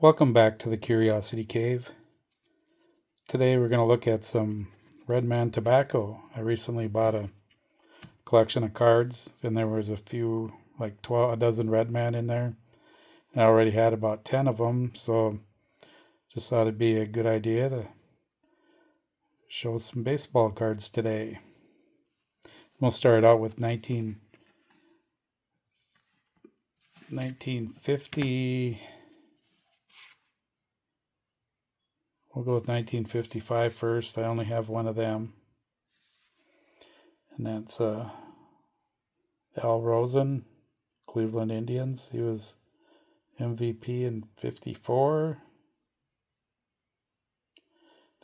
Welcome back to the Curiosity Cave. Today we're going to look at some Redman tobacco. I recently bought a collection of cards and there was a few, like a dozen Redman in there. And I already had about 10 of them, so just thought it'd be a good idea to show some baseball cards today. We'll start out with 1950. We'll go with 1955 first. I only have one of them. And that's Al Rosen, Cleveland Indians. He was MVP in 54.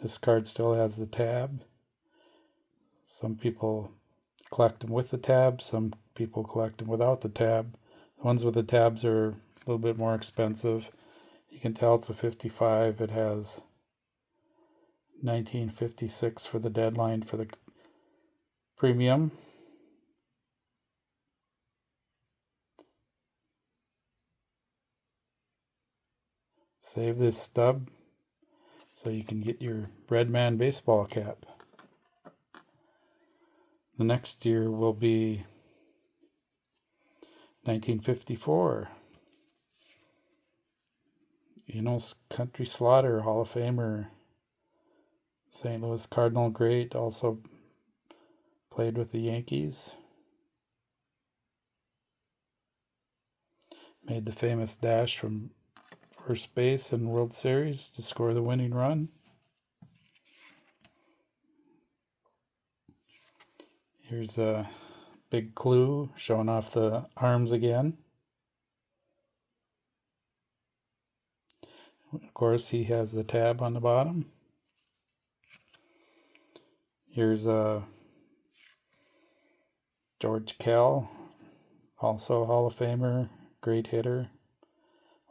This card still has the tab. Some people collect them with the tab. Some people collect them without the tab. The ones with the tabs are a little bit more expensive. You can tell it's a 55. It has 1956 for the deadline for the premium. Save this stub so you can get your Redman baseball cap. The next year will be 1954. Enos Country Slaughter, Hall of Famer, St. Louis Cardinal great, also played with the Yankees. Made the famous dash from first base in World Series to score the winning run. Here's a big clue showing off the arms again. Of course, he has the tab on the bottom. Here's George Kell, also Hall of Famer, great hitter.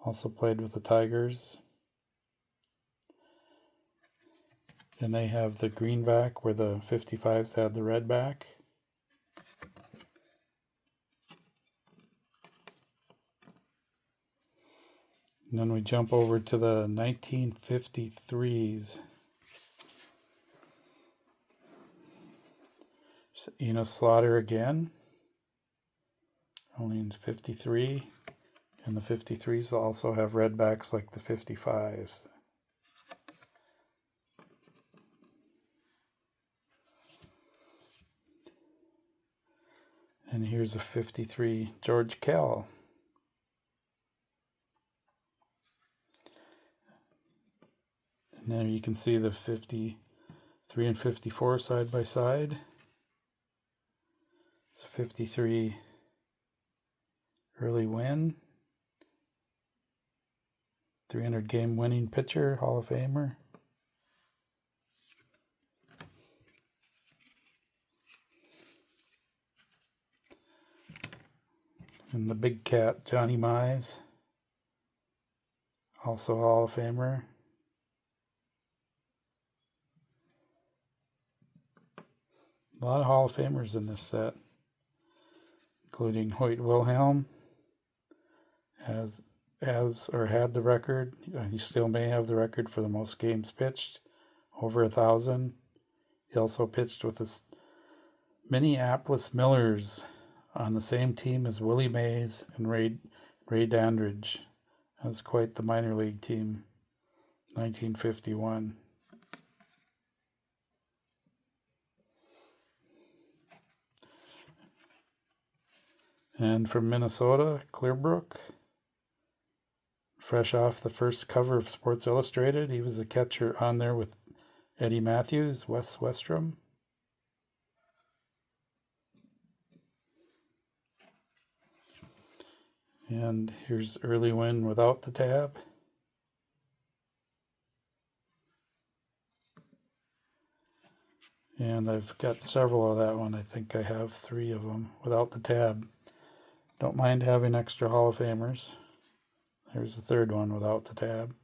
Also played with the Tigers. And they have the green back where the 55s had the red back. And then we jump over to the 1953s. Enos Slaughter again, only in 53. And the 53s also have red backs like the 55s. And here's a 53 George Kell. And there you can see the 53 and 54 side by side. It's a 53 early win. 300 game winning pitcher, Hall of Famer. And the big cat, Johnny Mize, also Hall of Famer. A lot of Hall of Famers in this set, including Hoyt Wilhelm, had the record. He still may have the record for the most games pitched, over 1,000. He also pitched with the Minneapolis Millers on the same team as Willie Mays and Ray Dandridge. That was quite the minor league team, 1951. And from Minnesota, Clearbrook, fresh off the first cover of Sports Illustrated. He was the catcher on there with Eddie Matthews, Wes Westrom. And here's early win without the tab. And I've got several of that one. I think I have 3 of them without the tab. Don't mind having extra Hall of Famers. There's the third one without the tab.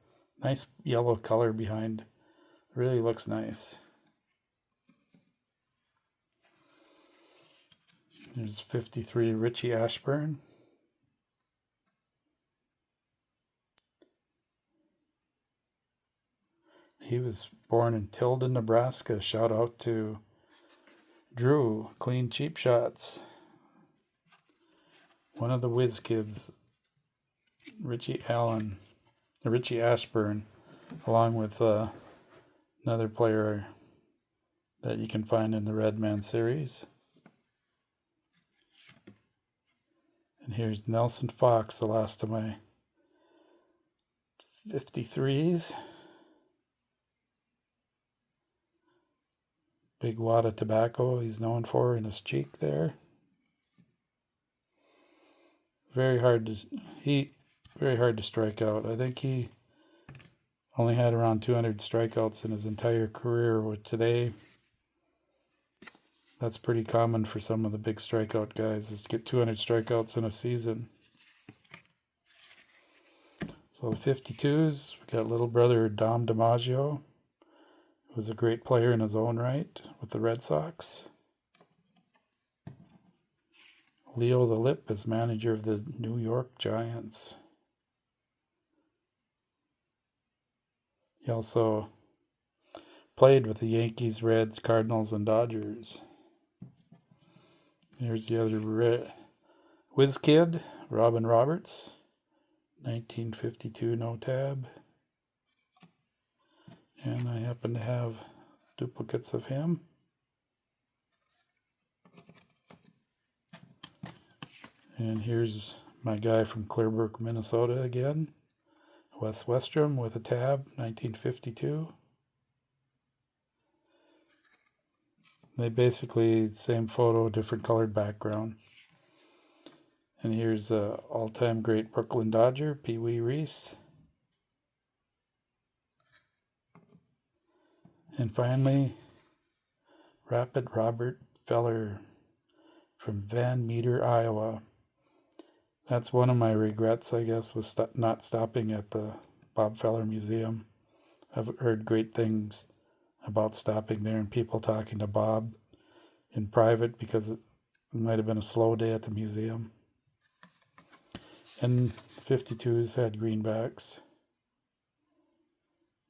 Nice yellow color behind. Really looks nice. There's 53 Richie Ashburn. He was born in Tilden, Nebraska. Shout out to Drew, Clean Cheap Shots. One of the whiz kids, Richie Ashburn, along with another player that you can find in the Redman series. And here's Nelson Fox, the last of my 53s. Big wad of tobacco he's known for in his cheek there. Very hard to strike out. I think he only had around 200 strikeouts in his entire career, with today that's pretty common for some of the big strikeout guys, is to get 200 strikeouts in a season. So the 52s, we got little brother Dom DiMaggio, who was a great player in his own right with the Red Sox. Leo the Lip is manager of the New York Giants. He also played with the Yankees, Reds, Cardinals, and Dodgers. Here's the other whiz kid, Robin Roberts, 1952 no tab. And I happen to have duplicates of him. And here's my guy from Clearbrook, Minnesota again, Wes Westrom with a tab, 1952. They basically, same photo, different colored background. And here's all-time great Brooklyn Dodger, Pee Wee Reese. And finally, Rapid Robert Feller from Van Meter, Iowa. That's one of my regrets, I guess, was not stopping at the Bob Feller Museum. I've heard great things about stopping there and people talking to Bob in private, because it might have been a slow day at the museum. And 52s had greenbacks.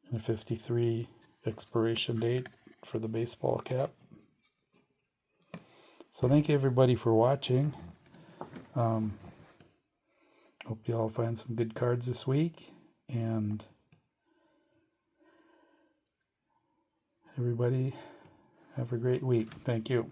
And a 53 expiration date for the baseball cap. So thank you everybody for watching. Hope you all find some good cards this week, and everybody have a great week. Thank you.